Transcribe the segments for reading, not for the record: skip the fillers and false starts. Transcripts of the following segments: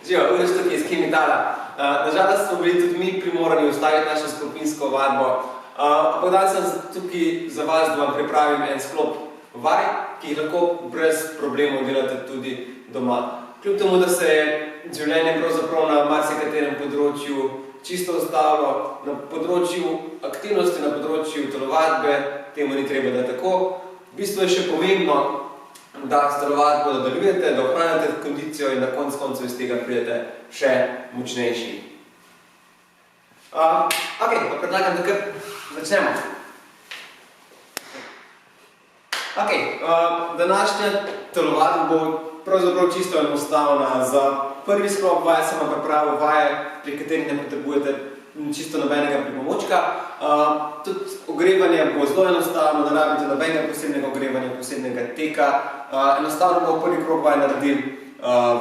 Živo, Uroš tukaj iz Kemitala. Nažalost smo bili tudi mi primorani ustaviti našo skupinsko vadbo. Ampak danes sem tukaj za vas, da vam pripravim en sklop vaj, ki jih lahko brez problemov delate tudi doma. Kljub temu, da se je življenje pravzaprav na marsikaterem področju čisto ustavilo, na področju aktivnosti, na področju telovadbe, temu ni treba, da tako. V bistvu je še pomembno, da s telovadbo nadaljujete, da ohranjate kondicijo in na koncu iz tega pridete še močnejši. Ok, pa predlagam, da kar začnemo. Ok, današnja telovadba bo pravzaprav čisto enostavna. Za prvi sklop vaj sem vam pripravil vaje, pri katerih ne potrebujete čisto nobenega pripomočka. Tudi ogrevanje bo zelo enostavno, ne rabite nobenega posebnega ogrevanja, posebnega teka. Enostavno bomo prvi krog vaj naredili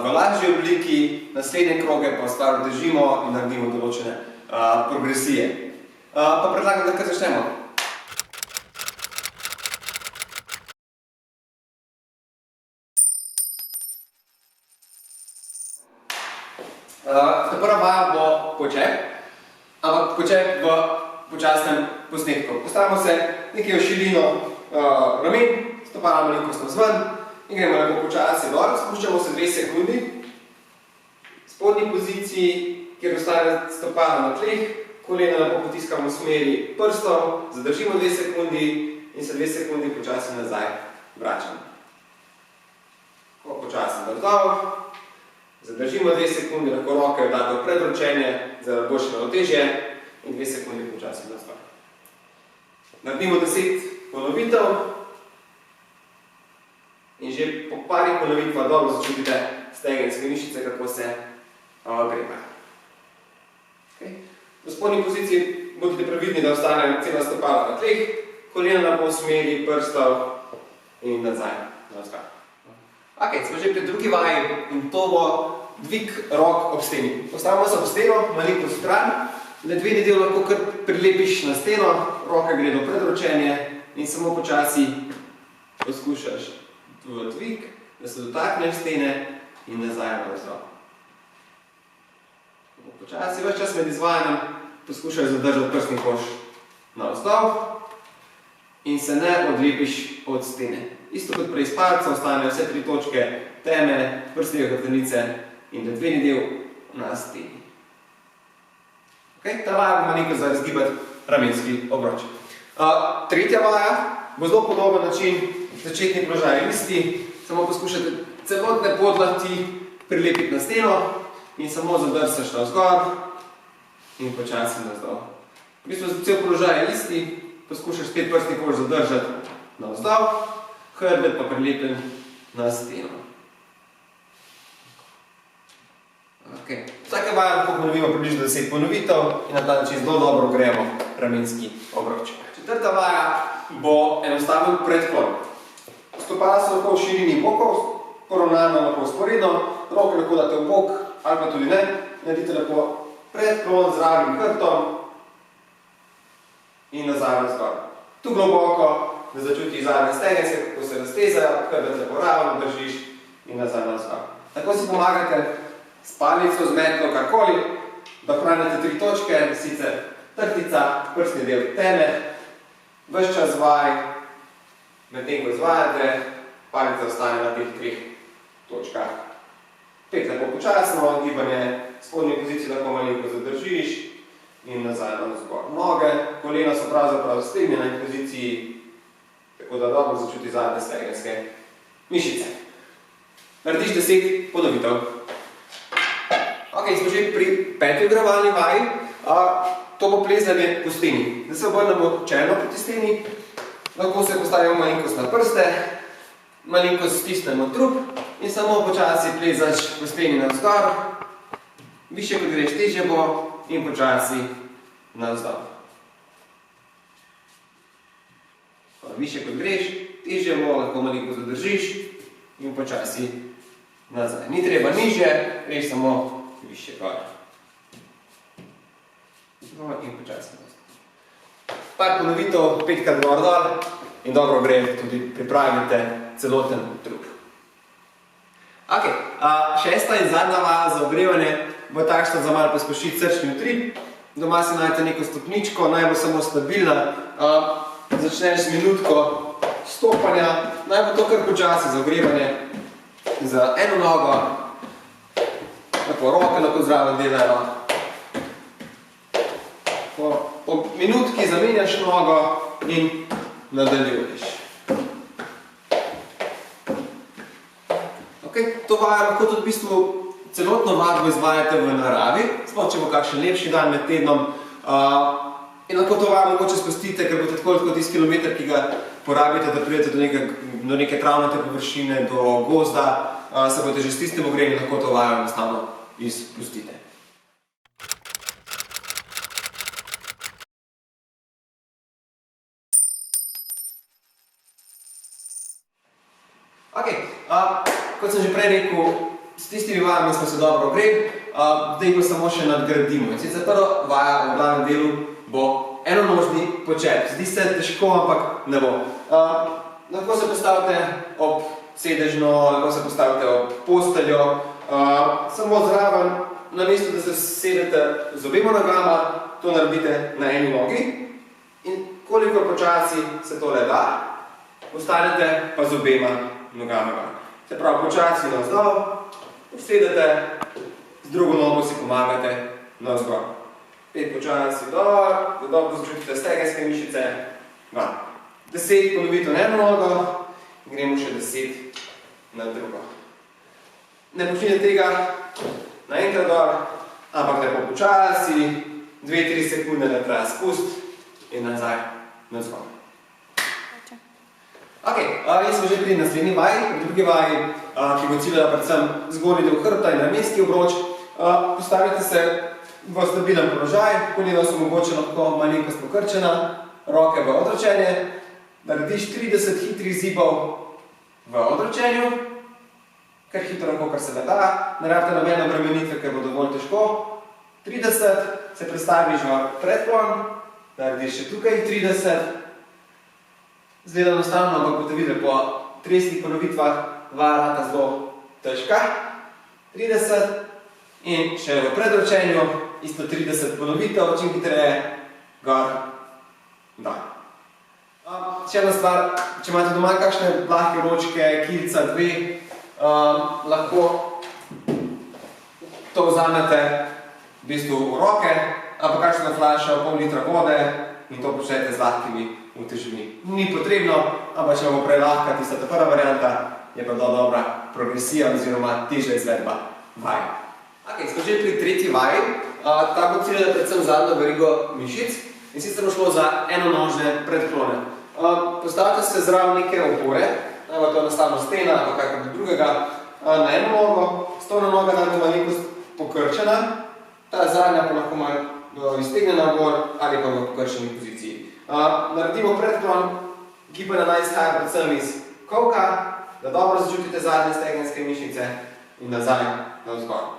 v lažji obliki, naslednje kroge pa stvar držimo in naredimo določene progresije. Pa predlagam, da kar začnemo. Prva vaja bo počep, ampak počep v počasnem posnetku. Postavimo se nekaj v širino ramen, stopala malenkost navzven in gremo lepo počasi dol. Spuščamo se 2 sekundi. V spodnji poziciji, kjer ostane stopala na tleh, kolena lepo potiskamo v smeri prstov, zadržimo 2 sekundi in se 2 sekundi počasi nazaj vračamo. Počasi navzdol. Zadržimo 2 sekundi, lahko roke date v predročenje, za boljše ravnotežje in 2 sekundi počasi navzdol. Naredimo 10 ponovitev in že po parih ponovitvah dobro začutite stegenske mišice, kako se grepajo. V spodnji poziciji bodite previdni, da ostane cela stopala na tleh, kolena lepo v smeri prstov in nazaj navzdol. Ok, smo že pri drugi vaji in to bo dvig rok ob steni. Postavimo se ob steno, malenkost stran, ledveni del lahko kar prilepiš na steno, roke gre do predročenje in samo počasi poskušaš v dvig, da se dotakneš stene in nazaj navzdol. Počasi, ves čas med izvajanjem poskušaj zadržati prsni koš navzdol in se ne odlepiš od stene. Isto kot pri izpadcu ostanejo vse 3 točke teme, prsne hrbtenice in ledveni del na steni. Ta vaja bo malenkost za razgibati ramenski obroč. Tretja vaja bo zelo podoben način, začetni položaj listi, samo poskušate celotne podlakti prilepiti na steno in samo zadrsaš navzgor in počasi navzdol. V bistvu cel položaj listi, poskušaš spet prsni koš zadržati navzdol, hrbet pa prilepen na steno. Vsake vaje lahko ponovimo približno 10 ponovitev in na ta način zelo dobro gremo ramenski obroč. Četrta vaja bo enostaven predklon. Stopala so lahko v širini bokov, poravnano lahko vzporedno, roke lahko date v bok ali pa tudi ne. Naredite lahko predklon z ravnim hrbtom in nazaj navzgor. Tu globoko, da začuti zadnje stegenske, kako se raztezajo, hrbet lepo ravno držiš in nazaj navzgor. Tako si pomagate s palico, z metlo, karkoli, da ohranjate 3 točke, sicer trtica, prsni del teme, ves čas vaj, medtem ko izvajate, palica ostane na teh 3 točkah. Pet lepo počasno, gibanje spodnje pozicije lahko malenkost zadržiš in nazaj navzgor. Noge, kolena so pravzaprav v stegnjeni poziciji, tako da dobro začuti zadnje stegenske mišice. Narediš 10 ponovitev. Ok, smo že pri 5. vgravalni vaji. To bo plezanje po steni. Da se obrnemo čelno proti steni, lahko se postavimo malenkost na prste, malenkost stisnemo trup in samo počasi plezaš po steni navzgor. Višje kot greš, težje bo in počasi navzdol. Višje kot greš, težje bo, lahko malenkost zadržiš in počasi nazaj. Ni treba nižje, greš samo višje gor. In počasi navzdol. Par ponovitev, 5krat gor dol in dobro gre, tudi pripravite celoten trup. Ok, šesta in zadnja vaja za ogrevanje bo takšna za malo pospešiti srčni utrip. Doma si najdete neko stopničko, naj bo samo stabilna. Začneš z minutko stopanja, naj bo to kar počasi za ogrevanje. Za eno nogo, tako roke lahko zraven delajo. Po minutki zamenjaš nogo in nadaljuješ. To vajo lahko tudi v bistvu celotno vadbo izvajate v naravi, sploh če bo kakšen lepši dan med tednom. In lahko to vajo mogoče spustite, ker boste tako tisti kilometer, ki ga porabite, da pridete do neke travnate površine, do gozda, se boste že s tistim ogrevanjem lahko to vajo enostavno izpustite. Ok, kot sem že prej rekel, s tistimi vajami smo se dobro ogreli, zdaj pa samo še nadgradimo. In sicer prva vaja v glavnem delu bo enonožni počep. Zdi se težko, ampak ne bo. Lahko se postavite ob sedežno, lahko se postavite ob posteljo, samo zraven, namesto da se sedete z obema nogama, to naredite na eni nogi in koliko počasi se tole da, ostanete pa z obema nogama. Se pravi, počasi navzdol, usedete, z drugo nogo si pomagate navzgor. Pet počasi dol, da dobro začutite stegenske mišice. 10 ponovitev na eno nogo, gremo še 10 na drugo. Ne počnite tega naenkrat dol, ampak lepo počasi, 2-3 sekunde ne treba spust in nazaj navzgor. Ok, in smo že pri naslednji vaji, pri drugi vaji, ki bo ciljala predvsem zgornji del hrbta in ramenski obroč. Postavite se v stabilen položaj, kolena so mogoče lahko malenkost pokrčena, roke v odročenje, narediš 30 hitrih zibov v odročenju, kar hitro, kar se da, ne rabite nobene obremenitve, ker bo dovolj težko. 30, se predstaviš v predklon, narediš še tukaj 30. Zgleda enostavno, ampak boste videli, po 30 ponovitvah vaja rata zelo težka. 30 in še v predročenju, isto 30 ponovitev, čim hitreje, gor, dol. Še ena stvar, če imate doma kakšne lahke ročke, kilca, 2, lahko to vzamete v bistvu v roke, ampak kakšna flaša, pol litra vode in to počnete z lahkimi utežmi. Ni potrebno, ampak če vam bo prej lahka tista ta prva varianta, je pa dobra progresija oziroma težja izvedba vaj. Ok, smo že pri tretji vaji. Ta bo ciljala predvsem zadnjo verigo mišic in sicer bo šlo za enonožne predklone. Postavite se zraven neke opore, naj bo to enostavno stena ali kakor drugega, na eno nogo, stolna noga naj bo malenkost pokrčena, ta zadnja pa lahko malo iztegnjena gor ali pa v pokrčeni poziciji. Naredimo predklon, gibanja naj izhaja predvsem iz kolka, da dobro začutite zadnje stegenske mišice in nazaj navzgor.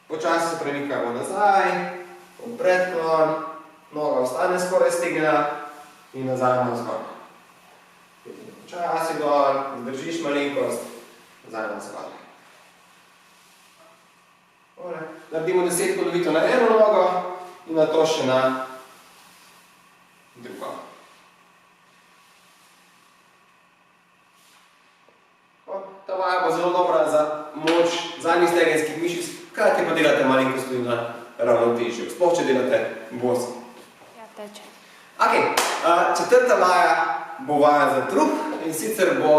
Počasi se premikamo nazaj, v predklon, noga ostane skoraj stegnjena in nazaj navzgor. Počasi dol, zdržiš malenkost, nazaj navzgor. Naredimo 10 ponovitev na eno nogo in nato še na drugo. Ta vaja bo zelo dobra za moč zadnjih stegenskih mišic, hkrati pa delate malenkost tudi na ravnotežju, sploh če delate bosi. Ja, teče. Ok, četrta vaja bo vaja za trup in sicer bo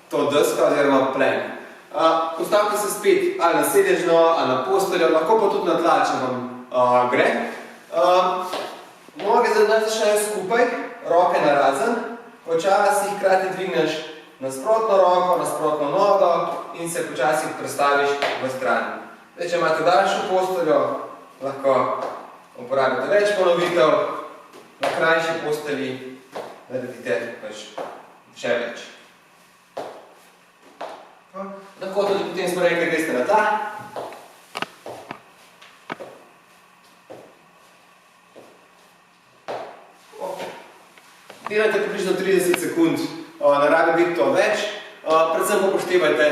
to deska oziroma plen. Postavite se spet ali na sedežno, ali na posteljo, lahko pa tudi na tla, če vam gre. Noge začnejo skupaj, roke narazen, počasi hkrati dvigneš nasprotno roko, nasprotno nogo in se počasi prestaviš v stran. Zdaj, če imate daljšo posteljo, lahko uporabite več ponovitev, na krajši postelji naredite še več. Lahko tudi potem smo rekli, greste na tla. Delajte približno 30 sekund, ne rabi biti to več. Predvsem upoštevajte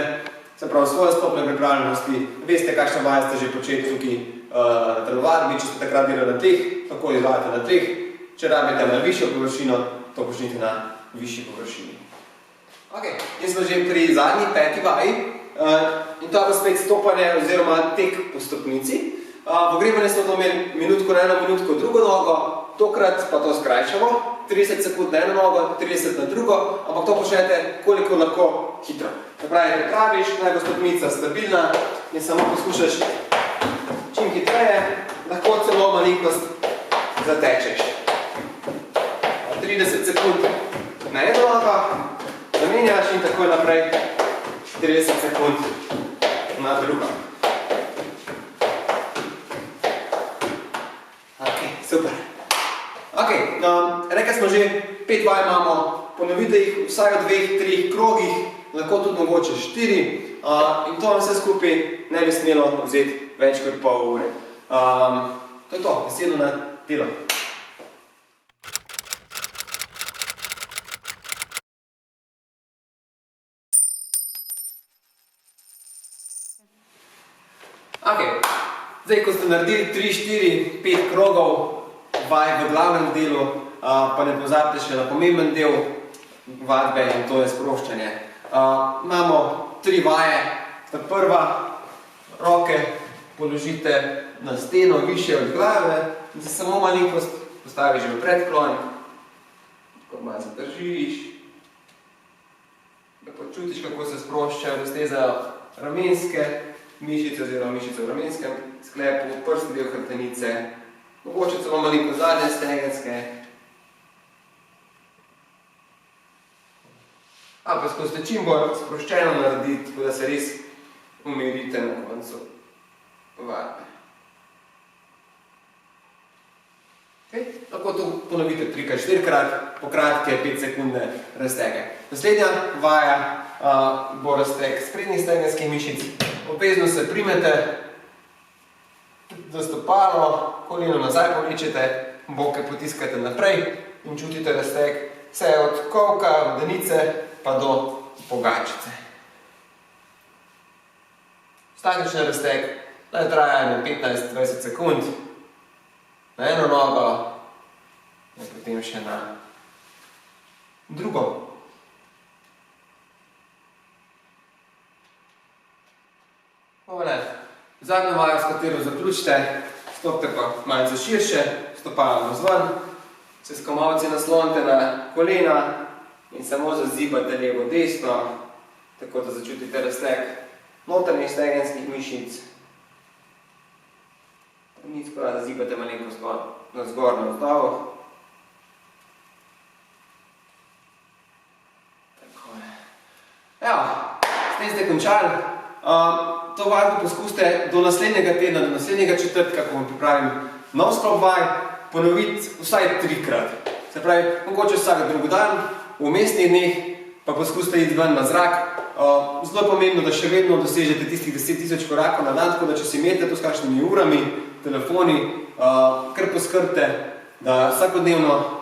se pravi svoje stopnje pripravljenosti, veste, kakšne vaje ste že počeli tukaj na telovadbi, če ste takrat delali na tleh, tako izvajate na tleh, če rabite na višjo površino, to počnite na višji površini. Ok, in smo že pri zadnji, 5. vaji, in to je spet stopanje oziroma tek po stopnici. V ogrevanju smo to imeli minutko na eno, minutko drugo nogo, tokrat pa to skrajšamo, 30 sekund na eno nogo, 30 na drugo, ampak to počnete koliko lahko hitro. Se pravi, pripraviš, naj bo stopnica stabilna in samo poskušaš čim hitreje, lahko celo malenkost zatečeš. 30 sekund na eno nogo, zamenjaš in takoj naprej 30 sekund na drugo. Ok, super. Ok, rekli smo že, 5 vaj imamo, ponovite jih vsaj v 2-3 krogih, lahko tudi mogoče 4, in to vam vse skupaj ne bi smelo vzeti več kot pol ure. To je to, besedo na delo. Ok, zdaj, ko ste naredili 3, 4, 5 krogov vaj v glavnem delu, pa ne pozabite še na pomemben del vadbe in to je sproščanje. Imamo 3 vaje. Ta prva, roke položite na steno više od glave in se samo malenkost postaviš v predklon, tako malo zadržiš, da počutiš, kako se sproščajo, raztezajo ramenske mišice oziroma mišice v ramenskem sklepu, prsti del hrbtenice, mogoče celo malenkost zadnje stegenske. Poskusite čim bolj sproščeno narediti, tako da se res umirite na koncu vadbe. Lahko to ponovite 3-4krat, po kratke 5 sekundne raztege. Naslednja vaja bo razteg sprednjih stegenskih mišic. Obvezno se primete za stopalo, koleno nazaj povlečete, boke potiskate naprej in čutite razteg vse od kolka, vodenice pa do pogačice. Statični razteg naj traja 15-20 sekund na eno nogo in potem še na drugo. Zadnjo vajo, s katero zaključite, stopite pa malce širše, stopalo navzven, se s komolci naslonite na kolena in samo zazibate levo desno, tako da začutite razteg notranjih stegenskih mišic. Nicko da zazibate malenkost navzgor, navzdol. Tako je. Evo, s tem ste končali. To vadbo poskusite do naslednjega tedna, do naslednjega četrtka, ko vam pripravim nov sklop vaj, ponoviti vsaj 3krat. Se pravi, mogoče vsak drug dan, v vmesnih dneh, pa poskusite iti ven na zrak. Zelo pomembno, da še vedno dosežete tistih 10 000 korakov na dan, tako da če si imete to s kakšnimi urami, telefoni, kar poskrbite, da vsakodnevno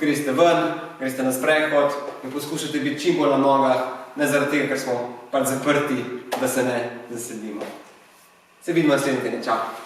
greste ven, greste na sprehod in poskušate biti čim bolj na nogah, ne zaradi tega, ker smo pač zaprti, da se ne zasedimo. Se vidimo naslednji teden. Čau!